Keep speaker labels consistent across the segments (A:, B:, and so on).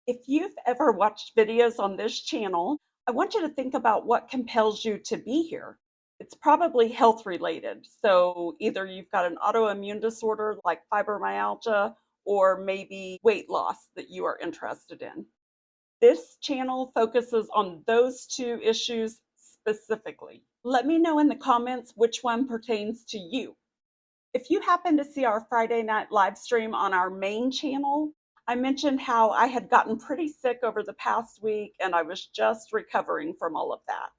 A: If you've ever watched videos on this channel, I want you to think about what compels you to be here. It's probably health related. So either you've got an autoimmune disorder like fibromyalgia, or maybe weight loss that you are interested in. This channel focuses on those two issues specifically. Let me know in the comments which one pertains to you. If you happen to see our Friday night live stream on our main channel, I mentioned how I had gotten pretty sick over the past week and I was just recovering from all of that.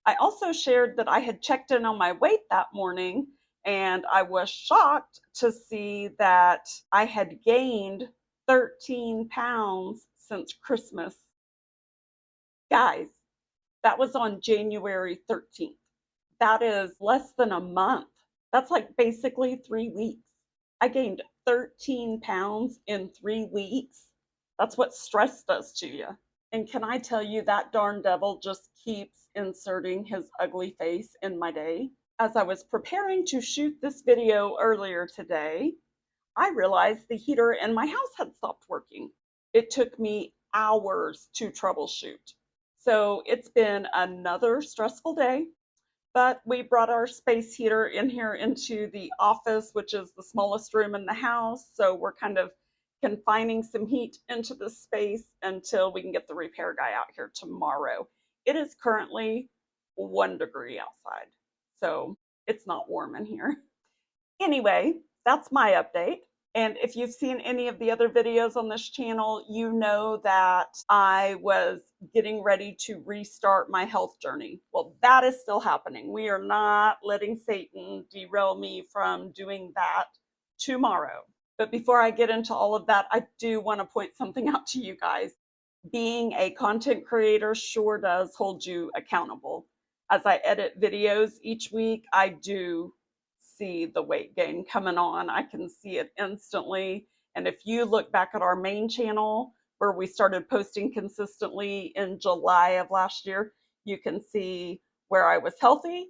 A: I also shared that I had checked in on my weight that morning and I was shocked to see that I had gained 13 pounds since Christmas. Guys, that was on January 13th. That is less than a month. That's like basically 3 weeks. I gained 13 pounds in 3 weeks. That's what stress does to you. And can I tell you, that darn devil just keeps inserting his ugly face in my day. As I was preparing to shoot this video earlier today, I realized the heater in my house had stopped working. It took me hours to troubleshoot. So it's been another stressful day. But we brought our space heater in here into the office, which is the smallest room in the house. So we're kind of confining some heat into this space until we can get the repair guy out here tomorrow. It is currently 1 degree outside, so it's not warm in here. Anyway, that's my update. And if you've seen any of the other videos on this channel, you know that I was getting ready to restart my health journey. Well, that is still happening. We are not letting Satan derail me from doing that tomorrow. But before I get into all of that, I do want to point something out to you guys. Being a content creator sure does hold you accountable. As I edit videos each week, I do see the weight gain coming on. I can see it instantly. And if you look back at our main channel where we started posting consistently in July of last year, you can see where I was healthy,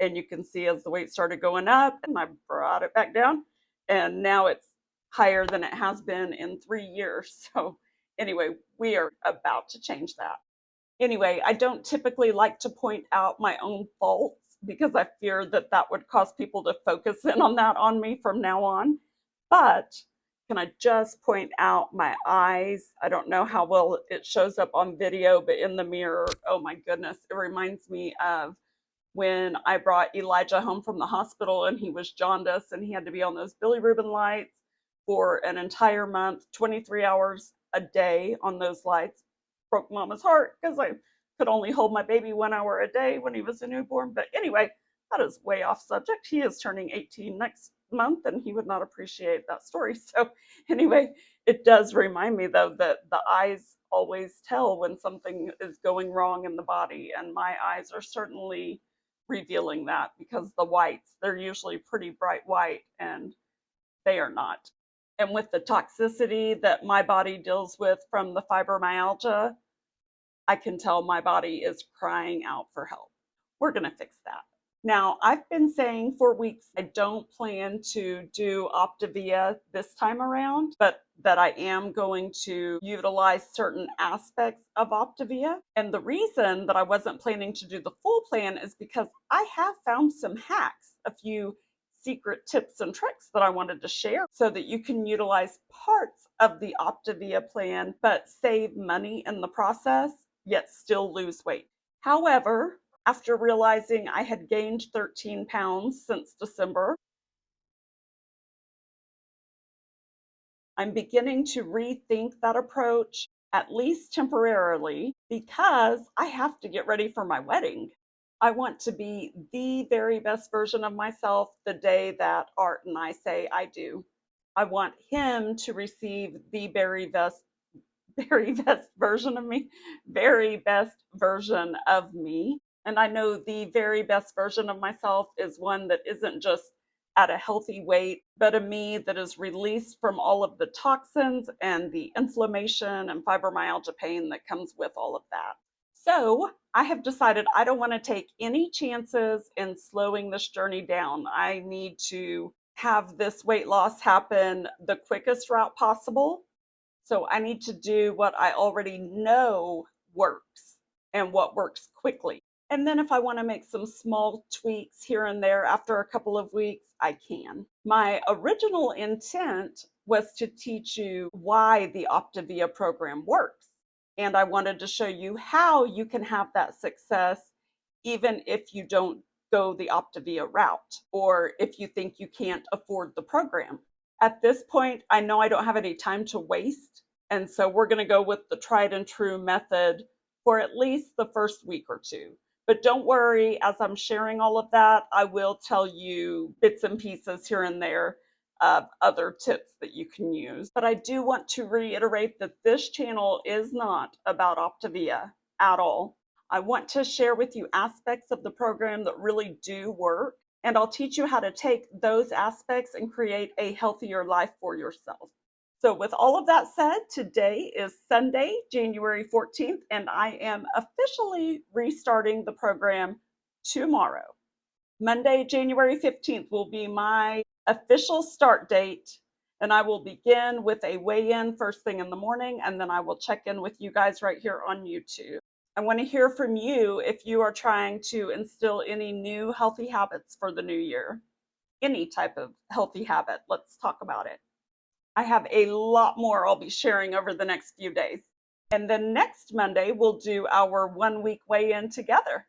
A: and you can see as the weight started going up and I brought it back down, and now it's higher than it has been in 3 years. So anyway, we are about to change that. Anyway, I don't typically like to point out my own faults because I fear that that would cause people to focus in on that on me from now on. But can I just point out my eyes? I don't know how well it shows up on video, but in the mirror, oh my goodness, it reminds me of when I brought Elijah home from the hospital and he was jaundiced and he had to be on those bilirubin lights for an entire month, 23 hours a day on those lights. Broke mama's heart because I could only hold my baby 1 hour a day when he was a newborn. But anyway, that is way off subject. He is turning 18 next month and he would not appreciate that story. So anyway, it does remind me though that the eyes always tell when something is going wrong in the body, and my eyes are certainly revealing that because the whites, they're usually pretty bright white and they are not. And with the toxicity that my body deals with from the fibromyalgia, I can tell my body is crying out for help. We're going to fix that. Now, I've been saying for weeks I don't plan to do optavia this time around, but that I am going to utilize certain aspects of optavia. And the reason that I wasn't planning to do the full plan is because I have found some hacks, a few secret tips and tricks that I wanted to share so that you can utilize parts of the optavia plan but save money in the process, yet still lose weight. However, after realizing I had gained 13 pounds since December, I'm beginning to rethink that approach, at least temporarily, because I have to get ready for my wedding. I want to be the very best version of myself the day that Art and I say I do. I want him to receive the very best version of me, very best version of me. And I know the very best version of myself is one that isn't just at a healthy weight, but a me that is released from all of the toxins and the inflammation and fibromyalgia pain that comes with all of that. So I have decided I don't want to take any chances in slowing this journey down. I need to have this weight loss happen the quickest route possible So I need to do what I already know works and what works quickly. And then if I want to make some small tweaks here and there after a couple of weeks, I can. My original intent was to teach you why the Optavia program works. And I wanted to show you how you can have that success even if you don't go the Optavia route or if you think you can't afford the program. At this point, I know I don't have any time to waste. And so we're going to go with the tried and true method for at least the first week or two. But don't worry, as I'm sharing all of that, I will tell you bits and pieces here and there of other tips that you can use. But I do want to reiterate that this channel is not about Optavia at all. I want to share with you aspects of the program that really do work, and I'll teach you how to take those aspects and create a healthier life for yourself. So with all of that said, today is Sunday, January 14th, and I am officially restarting the program tomorrow. Monday, January 15th will be my official start date, and I will begin with a weigh-in first thing in the morning, and then I will check in with you guys right here on YouTube. I want to hear from you if you are trying to instill any new healthy habits for the new year. Any type of healthy habit. Let's talk about it. I have a lot more I'll be sharing over the next few days. And then next Monday, we'll do our 1 week weigh-in together.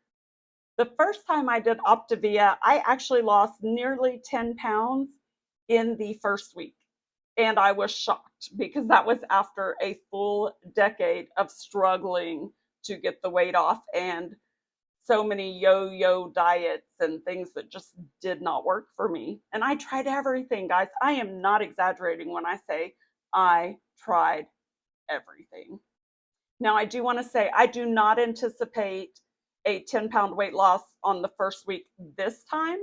A: The first time I did Optavia, I actually lost nearly 10 pounds in the first week. And I was shocked because that was after a full decade of struggling to get the weight off and so many yo-yo diets and things that just did not work for me. And I tried everything, guys. I am not exaggerating when I say I tried everything. Now, I do want to say I do not anticipate a 10-pound weight loss on the first week this time.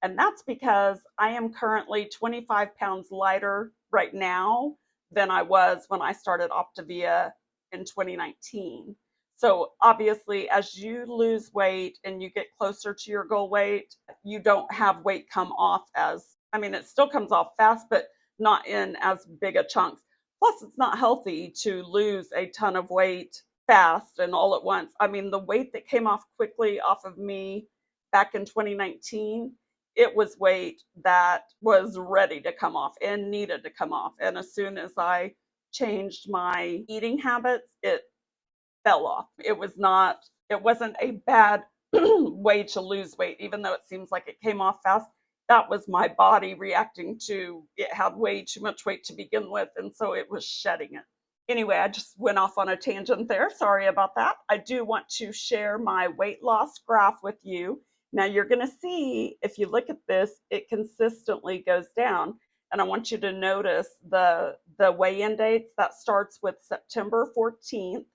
A: And that's because I am currently 25 pounds lighter right now than I was when I started Optavia in 2019. So obviously, as you lose weight and you get closer to your goal weight, you don't have weight come off as, I mean, it still comes off fast, but not in as big a chunks. Plus, it's not healthy to lose a ton of weight fast and all at once. I mean, the weight that came off quickly off of me back in 2019, it was weight that was ready to come off and needed to come off. And as soon as I changed my eating habits, it fell off. It wasn't a bad way to lose weight, even though it seems like it came off fast. That was my body reacting to it had way too much weight to begin with, and so it was shedding it. Anyway, I just went off on a tangent there. Sorry about that. I do want to share my weight loss graph with you. Now you're going to see, if you look at this, it consistently goes down. And I want you to notice the weigh-in dates. That starts with September 14th,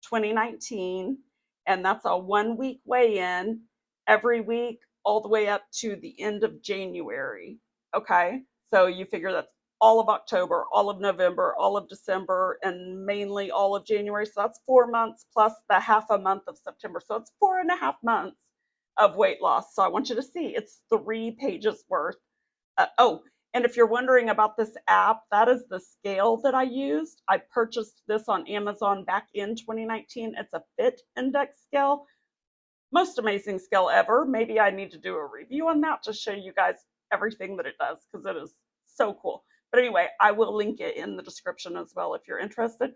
A: 2019, and that's a 1 week weigh-in every week all the way up to the end of January. Okay, so you figure that's all of October, all of November, all of December, and mainly all of January. So that's 4 months plus the half a month of September. So it's 4.5 months of weight loss. So I want you to see it's 3 pages worth. And if you're wondering about this app, that is the scale that I used. I purchased this on Amazon back in 2019. It's a Fit Index scale. Most amazing scale ever. Maybe I need to do a review on that to show you guys everything that it does because it is so cool. But anyway, I will link it in the description as well if you're interested.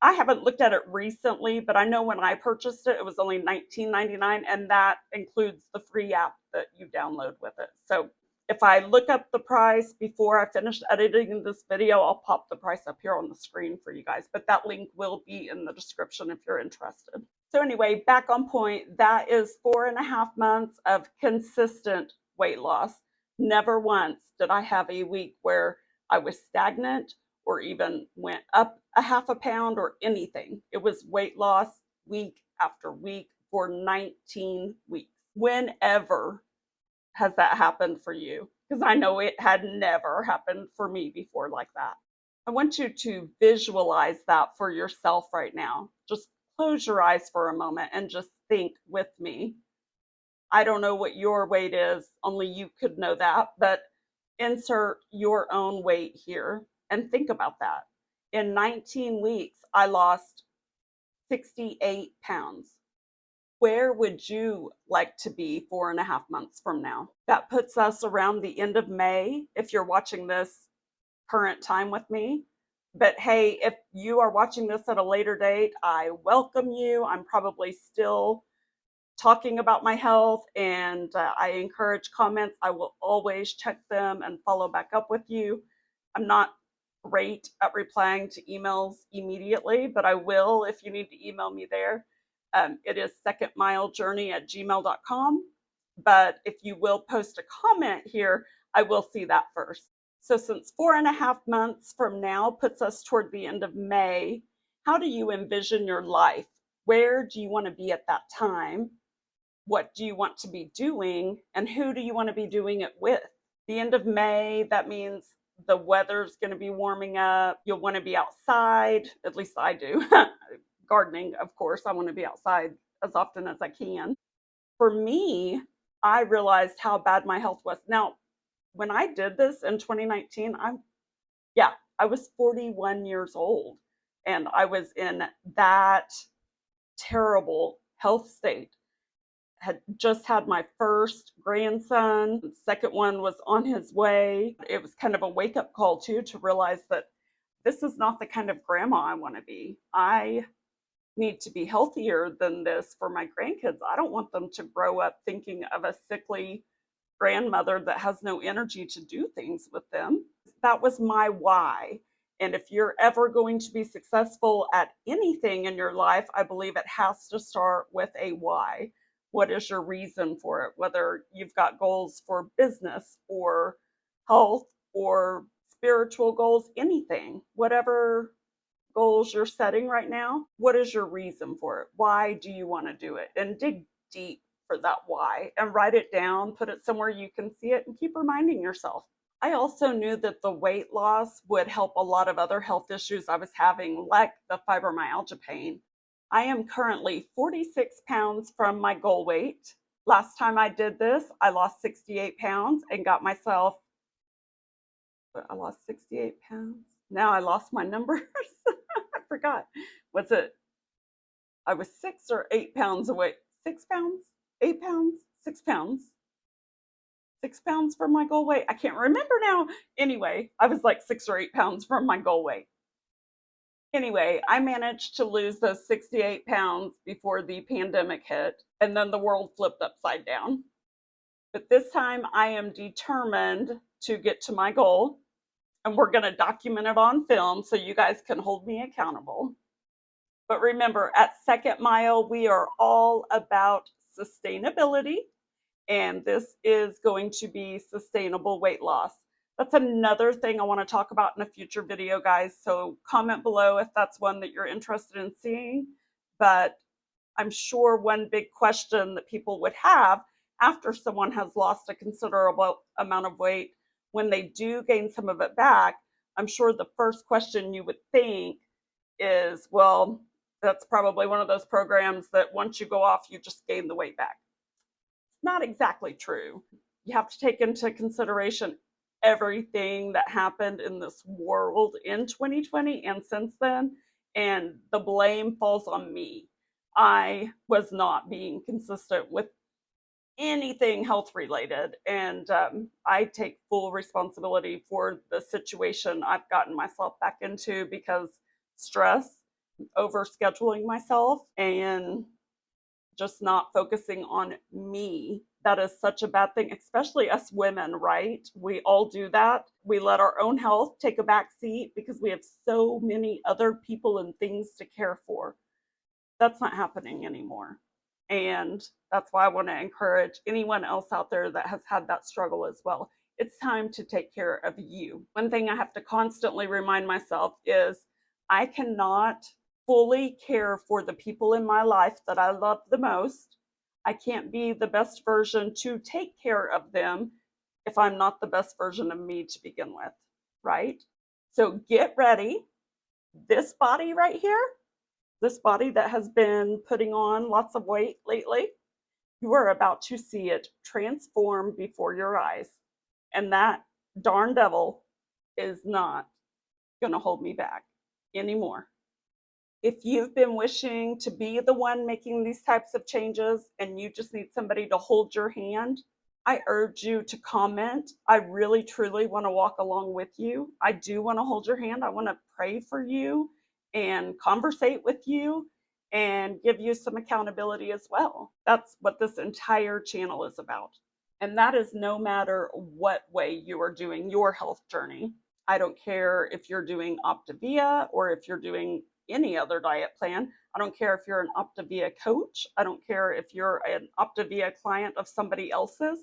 A: I haven't looked at it recently, but I know when I purchased it, it was only $19.99, and that includes the free app that you download with it. So if I look up the price before I finish editing this video, I'll pop the price up here on the screen for you guys, but that link will be in the description if you're interested. So anyway, back on point, that is 4.5 months of consistent weight loss. Never once did I have a week where I was stagnant or even went up a half a pound or anything. It was weight loss week after week for 19 weeks. Whenever has that happened for you? Because I know it had never happened for me before like that. I want you to visualize that for yourself right now. Just close your eyes for a moment and just think with me. I don't know what your weight is, only you could know that, but insert your own weight here and think about that. In 19 weeks, I lost 68 pounds. Where would you like to be 4.5 months from now? That puts us around the end of May if you're watching this current time with me. But hey, if you are watching this at a later date, I welcome you. I'm probably still talking about my health, and I encourage comments. I will always check them and follow back up with you. I'm not great at replying to emails immediately, but I will if you need to email me there. It is secondmilejourney@gmail.com. But if you will post a comment here, I will see that first. So, since 4.5 months from now puts us toward the end of May, how do you envision your life? Where do you want to be at that time? What do you want to be doing? And who do you want to be doing it with? The end of May, that means the weather's going to be warming up. You'll want to be outside, at least I do. Gardening, of course, I want to be outside as often as I can. For me, I realized how bad my health was. Now, when I did this in 2019, I was 41 years old, and I was in that terrible health state. Had just had my first grandson. The second one was on his way. It was kind of a wake up call too, to realize that this is not the kind of grandma I want to be. I need to be healthier than this for my grandkids. I don't want them to grow up thinking of a sickly grandmother that has no energy to do things with them. That was my why. And if you're ever going to be successful at anything in your life, I believe it has to start with a why. What is your reason for it? Whether you've got goals for business or health or spiritual goals, anything, whatever goals you're setting right now, what is your reason for it? Why do you want to do it? And dig deep for that why and write it down, put it somewhere you can see it, and keep reminding yourself. I also knew that the weight loss would help a lot of other health issues I was having, like the fibromyalgia pain. I am currently 46 pounds from my goal weight. Last time I did this, I lost 68 pounds and got myself, I lost 68 pounds. Now I lost my numbers. I forgot. Was it, I was 6 or 8 pounds away. 6 pounds? 8 pounds? 6 pounds? 6 pounds from my goal weight. I can't remember now. Anyway, I was like 6 or 8 pounds from my goal weight. Anyway, I managed to lose those 68 pounds before the pandemic hit, and then the world flipped upside down. But this time I am determined to get to my goal, and we're going to document it on film so you guys can hold me accountable. But remember, at Second Mile, we are all about sustainability, and this is going to be sustainable weight loss. That's another thing I want to talk about in a future video, guys. So comment below if that's one that you're interested in seeing. But I'm sure one big question that people would have after someone has lost a considerable amount of weight, when they do gain some of it back, I'm sure the first question you would think is, well, that's probably one of those programs that once you go off, you just gain the weight back. Not exactly true. You have to take into consideration everything that happened in this world in 2020 and since then, and the blame falls on me. I was not being consistent with anything health related, and I take full responsibility for the situation I've gotten myself back into because stress, overscheduling myself, and just not focusing on me. That is such a bad thing, especially us women, right? We all do that. We let our own health take a back seat because we have so many other people and things to care for. That's not happening anymore. And that's why I want to encourage anyone else out there that has had that struggle as well. It's time to take care of you. One thing I have to constantly remind myself is I cannot fully care for the people in my life that I love the most. I can't be the best version to take care of them if I'm not the best version of me to begin with, right? So get ready. This body right here, this body that has been putting on lots of weight lately, you are about to see it transform before your eyes. And that darn devil is not going to hold me back. anymore. If you've been wishing to be the one making these types of changes and you just need somebody to hold your hand, I urge you to comment. I really, truly want to walk along with you. I do want to hold your hand. I want to pray for you and conversate with you and give you some accountability as well. That's what this entire channel is about. And that is no matter what way you are doing your health journey. I don't care if you're doing optavia or if you're doing any other diet plan. I don't care if you're an optavia coach. I don't care if you're an optavia client of somebody else's.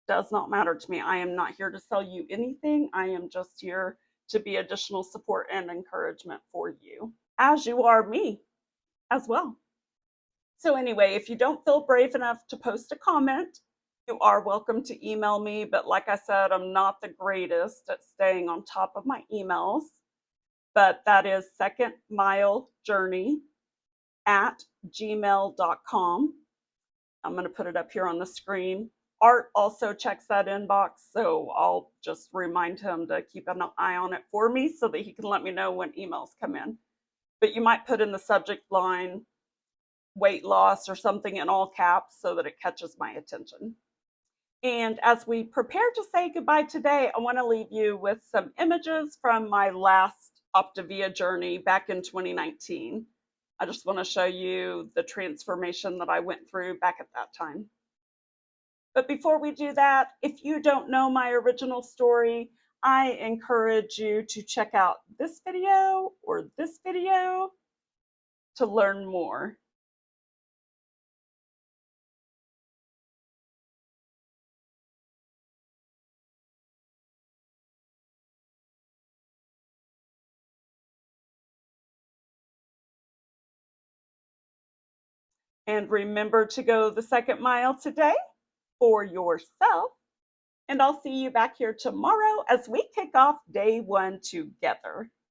A: Does not matter to me. I am not here to sell you anything. I am just here to be additional support and encouragement for you, as you are me as well. So anyway, if you don't feel brave enough to post a comment, you are welcome to email me. But like I said, I'm not the greatest at staying on top of my emails. But that is secondmilejourney@gmail.com. I'm going to put it up here on the screen. Art also checks that inbox, so I'll just remind him to keep an eye on it for me so that he can let me know when emails come in. But you might put in the subject line weight loss or something in all caps so that it catches my attention. And as we prepare to say goodbye today, I want to leave you with some images from my last Optavia journey back in 2019. I just want to show you the transformation that I went through back at that time. But before we do that, if you don't know my original story, I encourage you to check out this video or this video to learn more. And remember to go the second mile today for yourself. And I'll see you back here tomorrow as we kick off day 1 together.